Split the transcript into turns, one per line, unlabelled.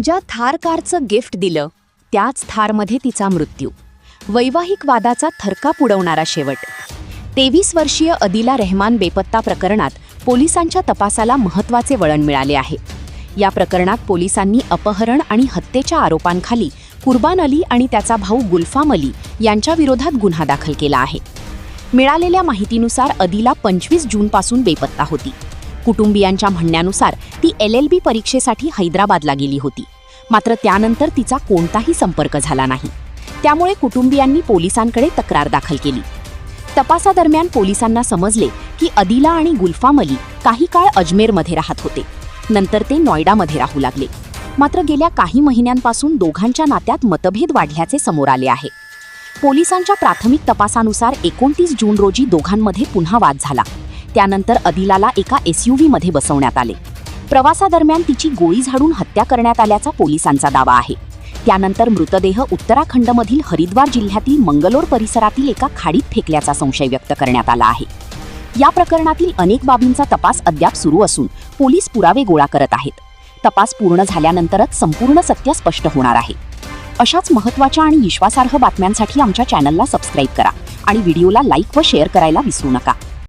ज्या थार कारचं गिफ्ट दिलं त्याच थारमध्ये तिचा मृत्यू. वैवाहिक वादाचा थरकाप उडवणारा शेवट. 23 वर्षीय अदिला रेहमान बेपत्ता प्रकरणात पोलिसांच्या तपासाला महत्त्वाचे वळण मिळाले आहे. या प्रकरणात पोलिसांनी अपहरण आणि हत्येच्या आरोपांखाली कुर्बान अली आणि त्याचा भाऊ गुल्फाम अली यांच्या विरोधात गुन्हा दाखल केला आहे. मिळालेल्या माहितीनुसार अदिला 25 जूनपासून बेपत्ता होती. कुटुंबियांच्या म्हणण्यानुसार ती LLB परीक्षेसाठी हैदराबादला गेली होती. मात्र त्यानंतर तिचा कोणताही संपर्क झाला नाही. त्यामुळे कुटुंबियांनी पोलिसांकडे तक्रार दाखल केली. तपासादरम्यान पोलिसांना समजले की अदिला आणि गुल्फाम अली काही काळ अजमेरमध्ये राहत होते. नंतर ते नॉयडामध्ये राहू लागले. मात्र गेल्या काही महिन्यांपासून दोघांच्या नात्यात मतभेद वाढल्याचे समोर आले आहे. पोलिसांच्या प्राथमिक तपासानुसार 29 जून रोजी दोघांमध्ये पुन्हा वाद झाला. त्यानंतर अदिलाला एका SUV मध्ये बसवण्यात आले. प्रवासादरम्यान तिची गोळी झाडून हत्या करण्यात आल्याचा पोलिसांचा दावा आहे. त्यानंतर मृतदेह उत्तराखंडमधील हरिद्वार जिल्ह्यातील मंगलोर परिसरातील एका खाडीत फेकल्याचा संशय व्यक्त करण्यात आला आहे. या प्रकरणातील अनेक बाबींचा तपास अद्याप सुरू असून पोलीस पुरावे गोळा करत आहेत. तपास पूर्ण झाल्यानंतरच संपूर्ण सत्य स्पष्ट होणार आहे. अशाच महत्त्वाच्या आणि विश्वासार्ह बातम्यांसाठी आमच्या चॅनलला सबस्क्राईब करा आणि व्हिडिओला लाईक व शेअर करायला विसरू नका.